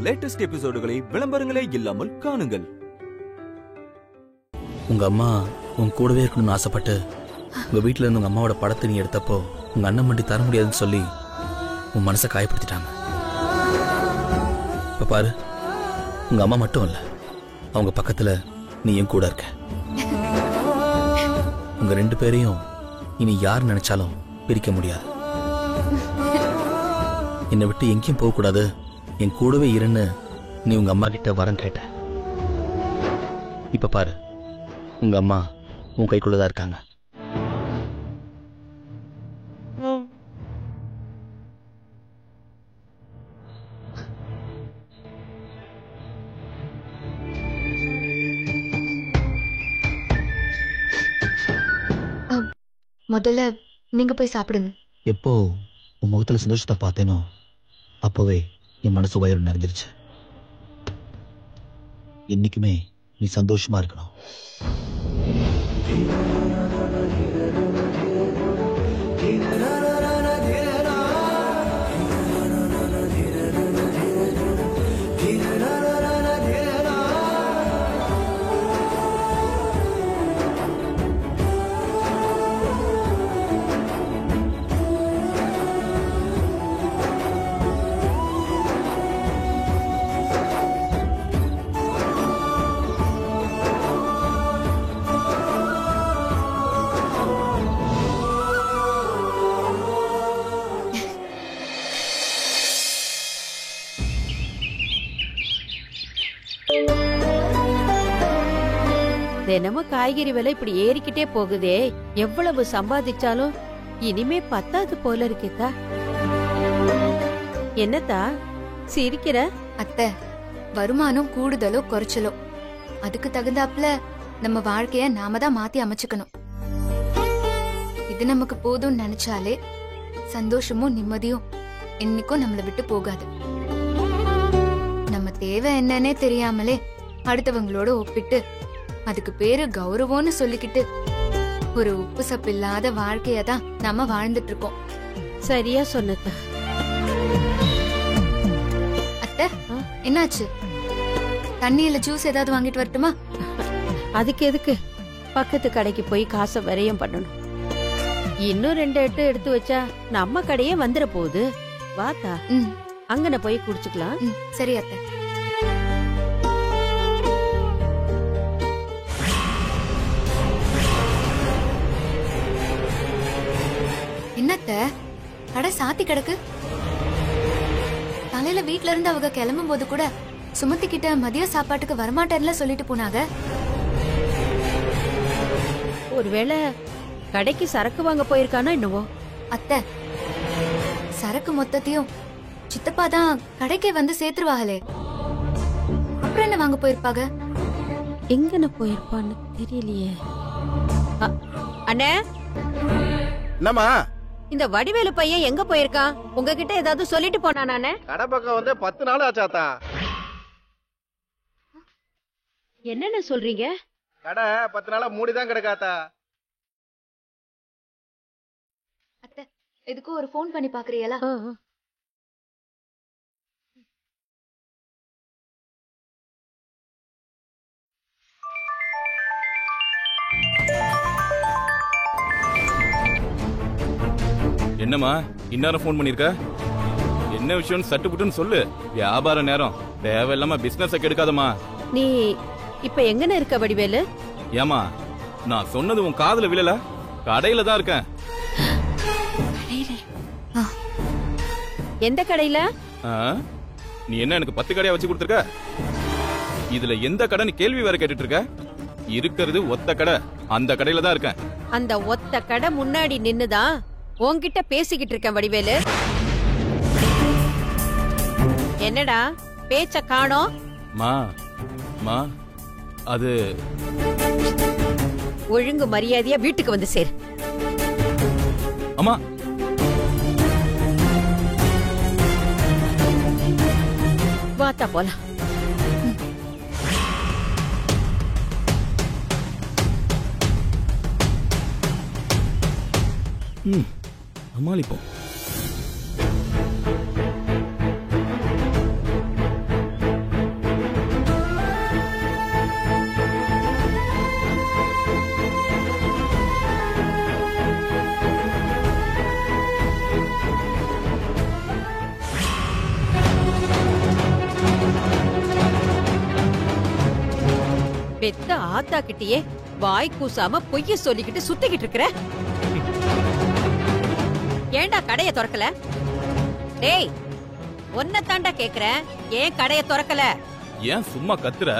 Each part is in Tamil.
லேட்டஸ்ட் எபிசோடுகளை விளம்பரங்களே இல்லாமல் காணுங்கள். உங்க அம்மா உன் கூடவே இருக்கணும்னு ஆசைப்பட்டு உங்க வீட்டுல இருந்து உங்க அம்மாவோட படத்தை நீ எடுத்தப்போ உங்க அண்ணன் மட்டும் தர முடியாதுன்னு சொல்லி உன் மனசை காயப்படுத்திட்டாங்க. இப்ப பாரு, உங்க அம்மா மட்டும் இல்ல, அவங்க பக்கத்துல நீயும் கூட இருக்க. உங்க 2 பேரையும் இனி யார் நினைச்சாலும் பிரிக்க முடியாது. என்னை விட்டு எங்கேயும் போக கூடாது, என் கூடவே இருன்னு நீ உங்க அம்மா கிட்ட வரம் கேட்ட. இப்ப பாரு, உங்க அம்மா உன் கைக்குள்ளதான் இருக்காங்க. முதல்ல நீங்க போய் சாப்பிடுங்க. எப்போ உன் முகத்துல சந்தோஷத்தை பார்த்தேனோ அப்பவே என் மனசு வயிறு நிறைஞ்சிருச்சு. என்னைக்குமே நீ சந்தோஷமா இருக்கணும். தினமும் காய்கறி விலை இப்படி ஏறிக்கிட்டே போகுதே, எவ்வளவு சம்பாதிச்சாலும் இனிமே பத்தாது போல இருக்கேதா. என்னத்தா சிரிக்கிற? அத்தை, வருமானம் கூடுதலோ குறைச்சலோ அதுக்கு தகுந்தாப்புல நம்ம வாழ்க்கைய நாம தான் மாத்தி அமைச்சுக்கணும். இது நமக்கு போதும்னு நினைச்சாலே சந்தோஷமும் நிம்மதியும் என்னைக்கும் நம்மளை விட்டு போகாது. நம்ம தேவை என்னன்னே தெரியாமலே அடுத்தவங்களோட ஒப்பிட்டு அதுக்கு பேரு கௌரவம்னு சொல்லிக்கிட்டு ஒரு உப்பு சப்பு இல்லாத வாழ்க்கையதான் நாம வாழ்ந்துட்டு இருக்கோம். சரியா சொன்னதா. அத்தை, என்னாச்சு? தண்ணியில ஜூஸ் ஏதாவது வாங்கிட்டு வரட்டுமா? அதுக்கு எதுக்கு பக்கத்து கடைக்கு போய் காசை விரயம் பண்ணணும்? இன்னும் 2 எட்டு எடுத்து வச்சா நம்ம கடையே வந்துட போகுது. வாத்தா, அங்கன போய் குடிச்சுக்கலாம். சரி அத்தை. என்னத்த கடை சாத்தி கிடக்கு? காலையில வீட்ல இருந்து அவங்க கிளம்பும் போது கூட சுமதி கிட்ட மதிய சாப்பாட்டுக்கு வரமாட்டேன்ல சொல்லிட்டு போனாங்க. ஒருவேளை கடைக்கு சரக்கு வாங்க போயிருக்கானா என்னவோ? அத்தை, சரக்கு மொத்தத்தையும் சித்தப்பா தான் கடைக்கே வந்து சேர்த்துருவாங்களே, அப்புறம் என்ன வாங்க போயிருப்பாங்க? எங்கன போயிருப்பான்னு தெரியலையே. அண்ணே, என்னம்மா இந்த வடிவேலு பையன் எங்க போயிருக்கான்? உங்ககிட்ட ஏதாவது சொல்லிட்டு போனானே? கடை பக்கம் வந்து 10 நாள் ஆச்சாத்தா. என்னென்ன சொல்றீங்க? கடை 10 நாளா மூடிதான் கிடக்காத்தா. அத்தை, எதுக்கும் ஒரு ஃபோன் பண்ணி பாக்குறீங்களா? என்னம்மா இந்நேரம் போன் பண்ணிருக்க? என்ன விஷயம் சட்டுப்புட்டுன்னு சொல்லு. வியாபார நேரம், தேவையில்லாம பிசினஸ் கெடுக்காதம்மா. நீ இப்ப எங்கன இருக்க வடிவேலு? ஏமா, நான் சொன்னது உன் காதுல விழல? கடையில தான் இருக்கேன். எந்த கடையில? நீ என்ன எனக்கு 10 கடையா வச்சு கொடுத்துருக்க? இதுல எந்த கடைன்னு கேள்வி வேற கேட்டுட்டு இருக்க? இருக்கிறது ஒத்த கடை, அந்த கடையில தான் இருக்கேன். அந்த ஒத்த கடை முன்னாடி நின்னுதான் உன்கிட்ட பேசிக்கிட்டு இருக்கேன் வடிவேலு. என்னடா பேச்ச காணோம்? மா, அது ஒழுங்கு மரியாதையா வீட்டுக்கு வந்து சேரு. அம்மா, வாத்தா போலாம். சமாளிப்போம். பெத்த ஆத்தா கிட்டயே வாய் கூசாம பொய்ய சொல்லிக்கிட்டு சுத்திக்கிட்டு இருக்கிற. ஏண்டா கடைய திறக்கல? டேய், ஒன்ன தாண்டா கேக்குறேன், ஏன் கடைய திறக்கல? ஏன் சும்மா கத்துற?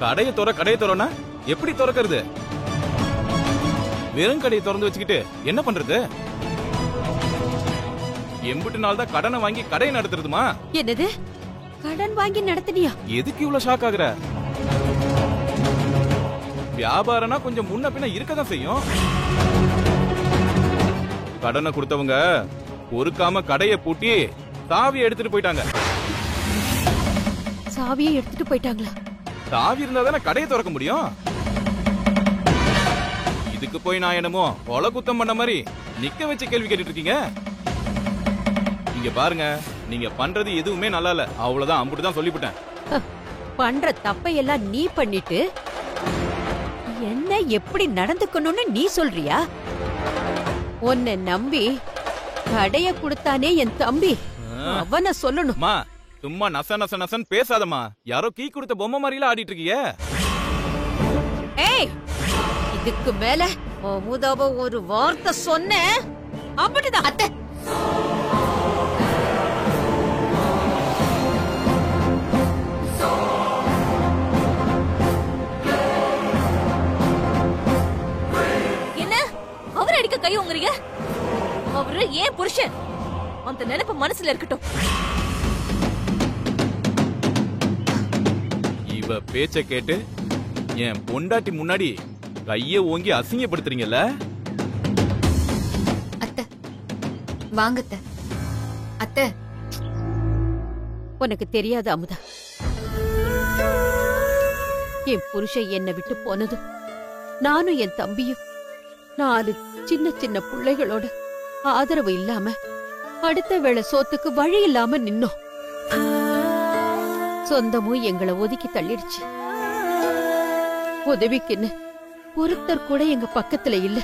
கடைய திறனா எப்படி திறக்கிறது? வெறும் கடையை திறந்து வச்சுக்கிட்டு என்ன பண்றது? எம்பிட்டு நாள் தான் கடனை வாங்கி கடையை நடத்துறதுமா? என்னது, கடன் வாங்கி நடத்தினியா? எதுக்கு இவ்வளவு ஷாக் ஆகுற? வியாபாரம்னா கொஞ்சம் முன்ன பின்ன இருக்கதான் செய்யும். கடனை கொடுத்தவங்க பொறுக்காம கடையை பூட்டி சாவியை எடுத்துட்டு போயிட்டாங்க. சாவியை எடுத்துட்டு போயிட்டாங்களா? சாவி இருந்தா தானே கடையை திறக்க முடியும். இதுக்கு போய் நான் என்னமோ கொலை குத்தம் பண்ண மாதிரி நிக்க வச்சு கேள்வி கேட்டுட்டு இருக்கீங்க. இங்க பாருங்க, நீங்க பண்றது எதுவுமே நல்லா இல்ல. அவ்வளவுதான், அம்புட்டுதான் சொல்லிவிட்டேன். பண்ற தப்பையெல்லாம் நீ பண்ணிட்டு என்ன எப்படி நடந்துக்கணும்னு நீ சொல்றியா? உன்னை நம்பி கடைய கொடுத்தானே என் தம்பி, அவன சொல்லணும். மா, சும்மா நச நச நசன் பேசாதம்மா. யாரோ கீ கொடுத்த பொம்மை மாதிரிலாம் ஆடிட்டு இருக்கீங்க. ஏய், இதுக்கு மேல அமுதாவ ஒரு வார்த்தை சொன்ன அப்படிதான். அத்தை, என்ன அவர் அடிக்க கை உங்குறீங்க? அவரு ஏன் புருஷன், அந்த நினைப்பு மனசுல இருக்கட்டும். இவ பேச்ச கேட்டு என் பொண்டாட்டி முன்னாடி கைய ஓங்கி அசிங்கப்படுத்துறீங்கல்ல? அத்தை வாங்க அத்தை. அத்தை, உனக்கு தெரியாது அமுதா, என் புருஷன் என்னை விட்டு போனதும் நானும் என் தம்பியும் 4 சின்ன சின்ன பிள்ளைகளோட ஆதரவு இல்லாம அடுத்த வேளை சோத்துக்கு வழி இல்லாம நின்னோம். சொந்தமும் எங்களை ஒதுக்கி தள்ளிடுச்சு. உதவிக்குன்னு ஒருத்தர் கூட எங்க பக்கத்துல இல்ல.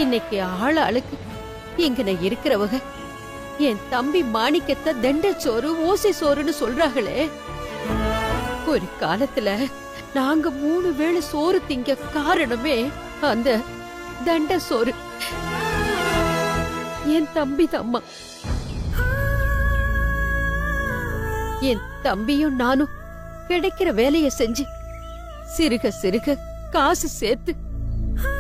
இன்னைக்கு ஆளுக்கு இங்க இருக்கிறவங்க என் தம்பி மாணிக்கத்தை தண்ட சோறு ஓசை சோறுன்னு சொல்றாங்களே. ஒரு காலத்துல நாங்க 3 வேளை சோறு திங்க காரணமே அந்த தண்ட சோறு. என் தம்பி தம்மா, என் தம்பியும் நானும் கிடைக்கிற வேலைய செஞ்சு சிறுக சிறுக காசு சேர்த்து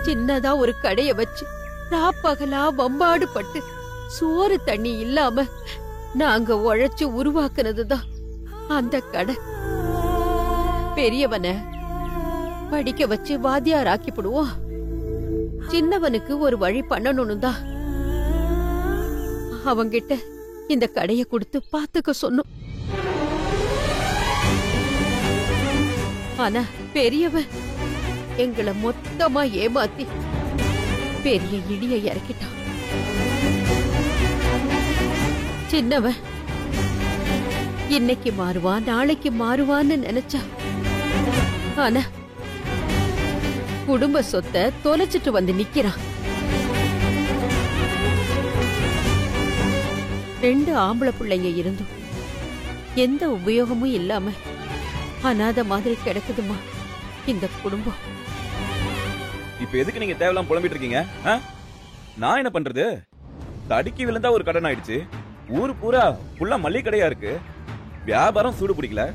சின்னதா ஒரு கடைய வச்சு ராப்பகலா வம்பாடு பட்டு சோறு தண்ணி இல்லாம நாங்க உழைச்சு உருவாக்குனதுதான் அந்த கடை. பெரியவனை படிக்க வச்சு வாத்தியார் ஆக்கிப்படுவோம், சின்னவனுக்கு ஒரு வழி பண்ணணும்னு தான் அவங்கிட்ட இந்த கடைய கொடுத்து பாத்துக்க சொன்னோம். ஆனா பெரியவன் எங்களை மொத்தமா ஏமாத்தி பெரிய இடிய இறக்கிட்டான். சின்னவன் இன்னைக்கு மாறுவான் நாளைக்கு மாறுவான்னு நினைச்சா, ஆனா குடும்ப சொத்தை தொலைச்சிட்டு வந்து நிக்கிறான். 2 ஆம்பளை பிள்ளைங்க இருந்தும் எந்த உபயோகமும் இல்லாம அனாதை மாதிரி கிடக்குதுமா இந்த குடும்பம். இப்ப எதுக்கு நீங்க தேவையில்லாம புலம்பிட்டு இருக்கீங்க? நான் என்ன பண்றது? தடுக்கி விழுந்தா ஒரு கடன் ஆயிடுச்சு. ஊரு பூரா புள்ள மல்லிகை கடையா இருக்கு. வியாபாரம் சூடு பிடிக்கல,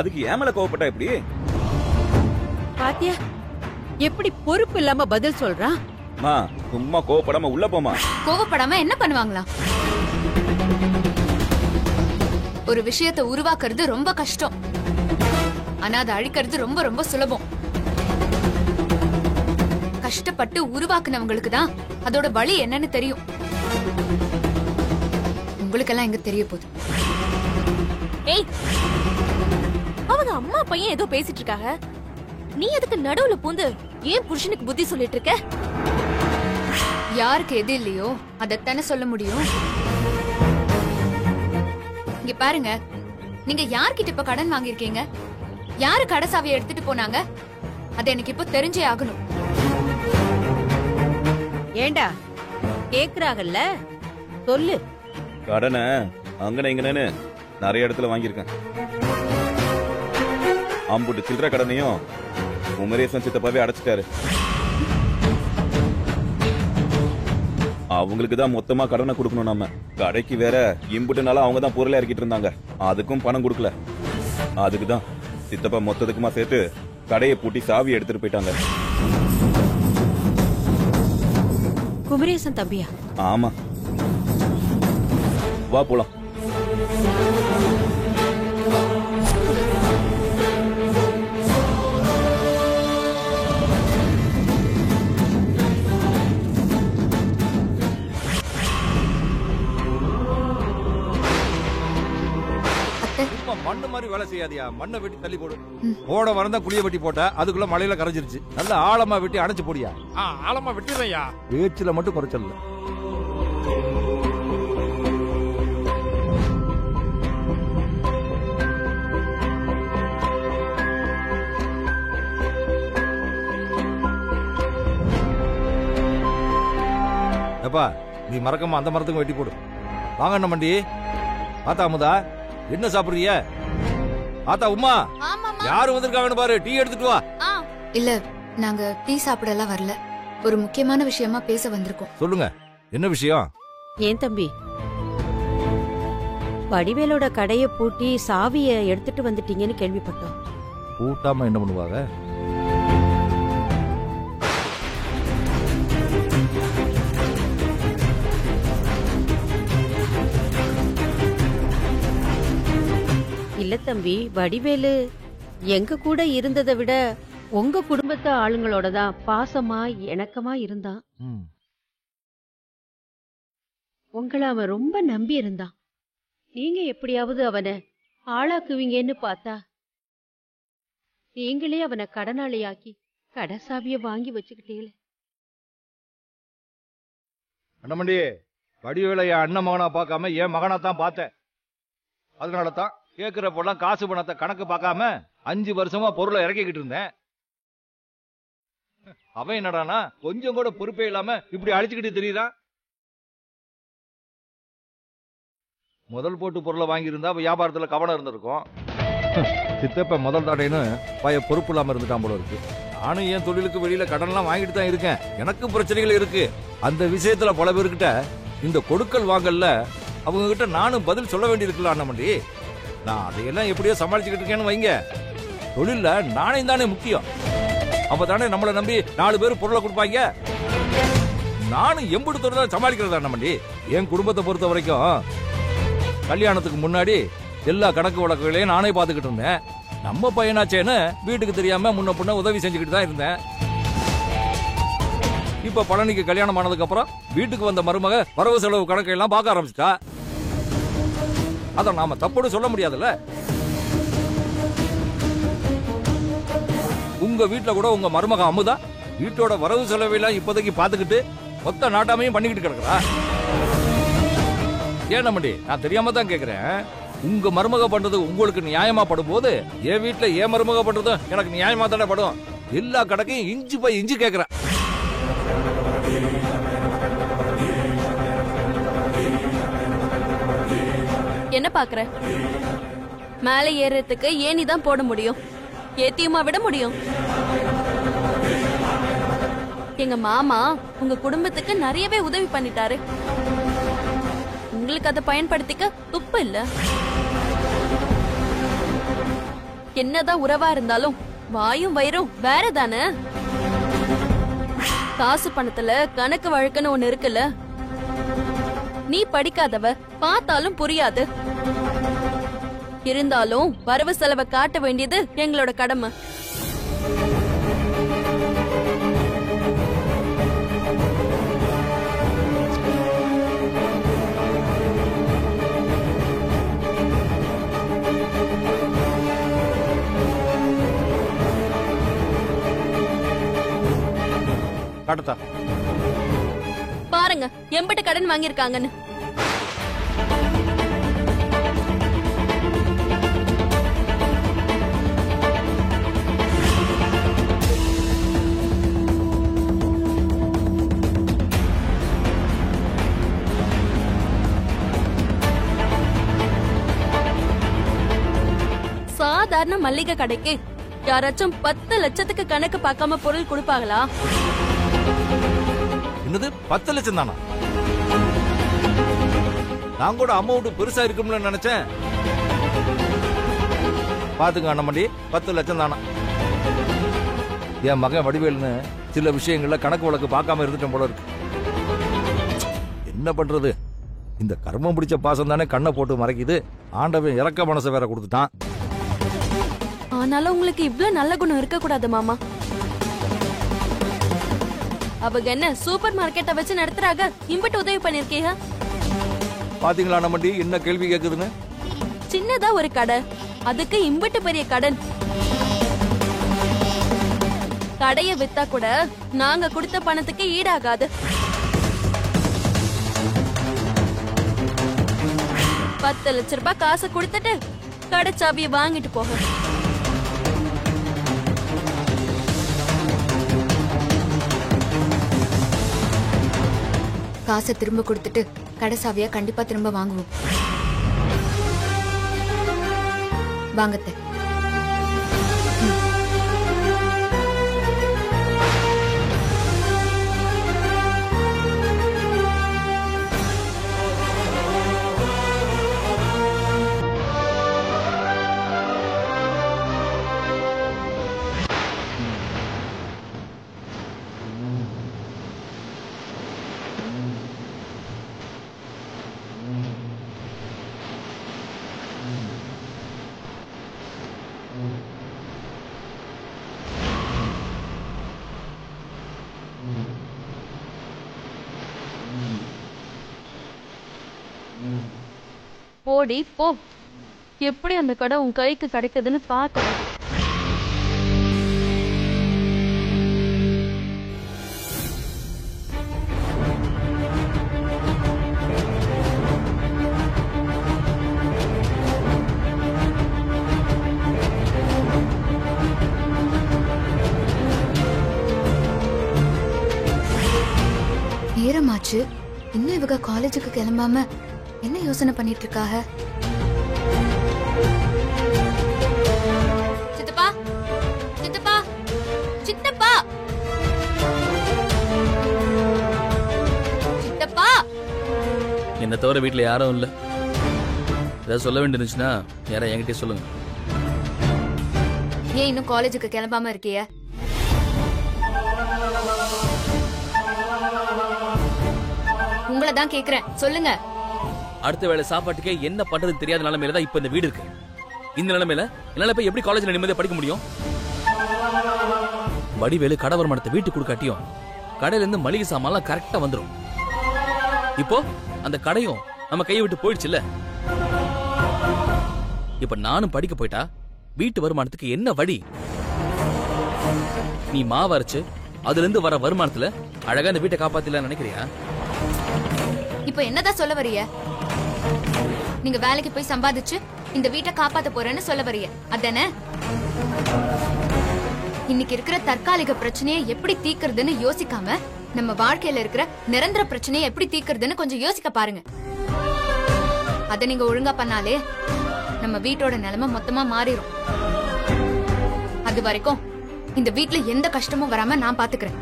அதுக்கு ஏமல கோவப்பட்டா எப்படி? பாத்தியா எப்படி பொறுப்பு இல்லாம பதில் சொல்றான்? மா, சும்மா கோவப்படாம உள்ள போமா. கோவப்படாம என்ன பண்ணுவாங்களா? ஒரு விஷயத்தை உருவாக்குறது ரொம்ப கஷ்டம், ஆனா அதை அழிக்கிறது ரொம்ப ரொம்ப சுலபம். கஷ்டப்பட்டு உருவாக்குனவங்களுக்கு தான் அதோட வலி என்னன்னு தெரியும். உங்களுக்கெல்லாம் எங்க தெரிய போகுது? ஏய், அவங்க அம்மா பையன் ஏதோ பேசிட்டு இருக்காங்க, நீ அதுக்கு நடுவுல பூந்து ஏன் புருஷனுக்கு புத்தி சொல்லிட்டு இருக்க? யாருக்கு எது இல்லையோ அதத்தானே சொல்ல முடியும். இங்க பாருங்க, நீங்க யார்கிட்ட இப்ப கடன் வாங்கிருக்கீங்க? யாரு கடை சாவியை எடுத்துட்டு போனாங்க? அது எனக்கு இப்ப தெரிஞ்சே ஆகணும். ஏண்டா கேக்குறாங்கல்ல, சொல்லு. கடனை அங்கன இங்கன்னு நிறைய இடத்துல வாங்கியிருக்கேன். அம்புட்டு சில்லற கடனையும் குமரேசன் சித்தப்பாவே அடைச்சிட்டாரு. அவங்களுக்கு தான் மொத்தமா கடனை கொடுக்கணும். நம்ம கடைக்கு வேற இம்புட்டுனால அவங்க தான் பொருளை இறக்கிட்டு இருந்தாங்க. அதுக்கும் பணம் கொடுக்கல. அதுக்கு தான் சித்தப்பா மொத்தத்துக்குமா சேர்த்து கடையை பூட்டி சாவி எடுத்துட்டு போயிட்டாங்க. குமரேசன் தம்பியா? ஆமா, வா போலாம். மண்ணு மாதிரி வேலை செய்யாதியா, மண்ணை வெட்டி தள்ளி போடு. போட வரந்தா குழிய வெட்டி போட்ட, அதுக்குள்ள மழையில கரைஞ்சிருச்சு. நல்லா ஆழமா வெட்டி அணைச்சு போடியா. ஆழமா வெட்டிடுறையா. பேச்சுல மட்டும் குறைச்சல. எப்பா நீ மறக்காம அந்த மரத்துக்கும் வெட்டி போடு. வாங்க அண்ணன் மண்டி. ஆத்தா அமுதா என்ன சாப்பிடுறிய? ஆத்தா உமா யாரு வந்திருக்காங்கன்னு பாரு, டீ எடுத்துட்டு வா. இல்ல, நாங்க டீ சாப்பிடலாம் வரல. ஒரு முக்கியமான விஷயமா பேச வந்திருக்கோம். சொல்லுங்க, என்ன விஷயம்? ஏன் தம்பி, வடிவேலோட கடைய பூட்டி சாவிய எடுத்துட்டு வந்துட்டீங்கன்னு கேள்விப்பட்டோம். கூட்டாம என்ன பண்ணுவாங்க? இல்ல தம்பி, வடிவேலு எங்க கூட இருந்ததை விட உங்க குடும்பத்து ஆளுங்களோட தான் பாசமா இணக்கமா இருந்தான். உங்களை அவன் ரொம்ப நம்பி இருந்தான். நீங்க எப்படியாவது அவனை ஆளாக்குவீங்கன்னு பார்த்தா நீங்களே அவனை கடனாளியாக்கி கடை சாவிய வாங்கி வச்சுக்கிட்டீங்களே. அண்ணமண்டி, வடிவேல என் அண்ணன் மகனா பார்க்காம என் மகனா தான் பார்த்தேன். அதனாலதான் கேக்குறப்பெல்லாம் காசு பணத்தை கணக்கு பார்க்காம 5 வருஷமா பொருளை இறக்கிக்கிட்டு இருந்தேன். அவன் என்னடானா கொஞ்சம் கூட பொறுப்பே இல்லாம இப்படி அழிச்சுக்கிட்டு தெரியுறான். முதல் போட்டு பொருளை வாங்கியிருந்தா வியாபாரத்துல கவனம் இருந்திருக்கும். சித்தப்ப முதல் தாடைன்னு பய பொறுப்பு இல்லாம இருந்துட்டான் போல இருக்கு. நானும் என் தொழிலுக்கு வெளியில கடன்லாம் வாங்கிட்டு தான் இருக்கேன். எனக்கும் பிரச்சனைகள் இருக்கு. அந்த விஷயத்துல பல பேர்கிட்ட இந்த கொடுக்கல் வாங்கல்ல அவங்க கிட்ட நானும் பதில் சொல்ல வேண்டியிருக்கலாம் அண்ணமண்டி. நான் அதையெல்லாம் எப்படியோ சமாளிச்சுக்கிட்டு இருக்கேன்னு வைங்க. தொழில்ல நாணயம் தானே முக்கியம். அப்பதானே நம்மளை நம்பி 4 பேர் பொருளை கொடுப்பாங்க. நானும் எம்புடு தொழில் சமாளிக்கிறதா அண்ணமண்டி. என் குடும்பத்தை பொறுத்த வரைக்கும் கல்யாணத்துக்கு முன்னாடி எல்லா கணக்கு வழக்குகளையும் நானே பாத்துக்கிட்டு இருந்தேன். நம்ம பையனாச்சேன்னு வீட்டுக்கு தெரியாம முன்ன பின்ன உதவி செஞ்சுக்கிட்டு தான் இருந்தேன். இப்ப பழனிக்கு கல்யாணம் ஆனதுக்கு அப்புறம் வீட்டுக்கு வந்த மருமக வரவு செலவு கணக்கை எல்லாம் பார்க்க ஆரம்பிச்சிட்டா. அத நாம தப்போடு சொல்ல முடியாதுல்ல. உங்க வீட்டுல கூட உங்க மருமக அமுதா வீட்டோட வரவு செலவையெல்லாம் இப்போதைக்கு பாத்துக்கிட்டு மொத்த நாட்டாமையும் பண்ணிக்கிட்டு கிடக்குறா. ஏன் நம்மடி, நான் தெரியாம தான் கேக்குறேன். உங்க மருமக பண்றது உங்களுக்கு நியாயமா படும் போது என் வீட்டுல ஏன் மருமக பண்றது எனக்கு நியாயமா தானே படும். எல்லா கணக்கையும் இஞ்சி போய் இஞ்சி கேக்குறேன். என்ன பாக்குற? மேல ஏறதுக்கு ஏணி தான் போட முடியும், ஏத்தியுமா விட முடியும்? எங்க மாமா உங்க குடும்பத்துக்கு நிறையவே உதவி பண்ணிட்டாரு. உங்களுக்கு அதை பயன்படுத்திக்க துப்பு இல்ல. என்னதான் உறவா இருந்தாலும் வாயும் வயிறும் வேற தானே. காசு பணத்துல கணக்கு வழக்குன்னு ஒண்ணு இருக்குல்ல. நீ படிக்காதவ, பார்த்தாலும் புரியாது. இருந்தாலும் வரவு செலவை காட்ட வேண்டியது எங்களோட கடமை. பாருங்க எம்பிட்ட கடன் வாங்கியிருக்காங்கன்னு. சாதாரண மல்லிகை கடைக்கு யாராச்சும் 10 லட்சத்துக்கு கணக்கு பார்க்காம பொருள் கொடுப்பாங்களா? என்னது 10 லட்சம் தானா? நான் கூட அமௌண்ட் பெருசா இருக்கும்னு நினைச்சேன். பாத்துங்க அண்ணமண்டி, 10 லட்சம் தானா? என் மகன் வடிவேல்னு சில விஷயங்கள்ல கணக்கு வழக்கு பார்க்காம இருந்துட்டேன் போல இருக்கு. என்ன பண்றது? இந்த கர்மம் பிடிச்ச பாசம் தானே கண்ணை போட்டு மறைக்குது. ஆண்டவன் இறக்க மனசை வேற கொடுத்துட்டான். ஆனாலும் உங்களுக்கு இவ்ளோ நல்ல குணம் இருக்க கூடாது மாமா. அவங்க என்ன சூப்பர் மார்க்கெட்டை வச்சு நடத்துறாங்க, இம்பட்டு உதவி பண்ணிருக்கீங்க. பாத்தீங்களா அண்ணமண்டி என்ன கேள்வி கேக்குதுன்னு? சின்னதா ஒரு கடை, அதுக்கு இம்பட்டு பெரிய கடன். கடைய வித்தா கூட நாங்க கொடுத்த பணத்துக்கு ஈடாகாது. 10 லட்சம் ரூபாய் காசு கொடுத்துட்டு கடை சாவியை வாங்கிட்டு போக. காசை திரும்ப கொடுத்துட்டு கடை சாவியா கண்டிப்பா திரும்ப வாங்குவோம். வாங்கத்த. போடி போ, எப்படி அந்த கடை உன் கைக்கு கிடைக்குதுன்னு பார்க்கணும். நேரமாச்சு, இன்னும் இவங்க காலேஜுக்கு கிளம்பாம என்ன யோசனை பண்ணிட்டு இருக்காக? சித்தப்பா, சித்தப்பா, சித்தப்பா, சித்தப்பா. என்ன தவிர வீட்டுல யாரும் இல்ல. ஏதாவது சொல்ல வேண்டியிருந்துச்சுன்னா யாரா என்கிட்ட சொல்லுங்க. ஏன் இன்னும் காலேஜுக்கு கிளம்பாம இருக்கிய? உங்களை தான் கேக்குறேன், சொல்லுங்க. அடுத்த வேளை சாப்பாட்டுக்கே என்ன பண்றது தெரியாத நிலைமையில தான் இப்ப இந்த வீடு இருக்கு. இந்த நிலைமையில என்னால போய் எப்படி காலேஜ்ல நிம்மதியா படிக்க முடியும்? வடிவேலு கடை வருமானத்தை வீட்டுக்கு கொடுக்காட்டியும் கடையில இருந்து மளிகை சாமான்லாம் கரெக்டா வந்துடும். இப்போ அந்த கடையும் நம்ம கையை விட்டு போயிடுச்சுல்ல. இப்ப நானும் படிக்க போயிட்டா வீட்டு வருமானத்துக்கு என்ன வழி? நீ மாவு அரைச்சு அதுல இருந்து வர வருமானத்துல அழகா இந்த வீட்டை காப்பாத்தில நினைக்கிறியா? இப்ப என்னதான் சொல்ல வரிய? நீங்க வேலைக்கு போய் சம்பாதிச்சு இந்த வீட்டை காப்பாத்த போறேன்னு சொல்ல வரிய, அதானே? இன்னைக்கு இருக்கிற தற்காலிக பிரச்சனையை எப்படி தீர்க்கிறதுன்னு யோசிக்காம நம்ம வாழ்க்கையில இருக்கிற நிரந்தர பிரச்சனையை எப்படி தீர்க்கிறதுன்னு கொஞ்சம் யோசிக்க பாருங்க. அத நீங்க ஒழுங்கா பண்ணாலே நம்ம வீட்டோட நிலைமை மொத்தமா மாறிடும். அது வரைக்கும் இந்த வீட்டுல எந்த கஷ்டமும் வராம நான் பாத்துக்கிறேன்.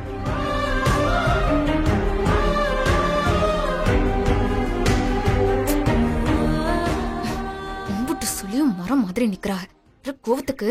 மரம் மாதிரி நிக்கிறாங்க கோவத்துக்கு.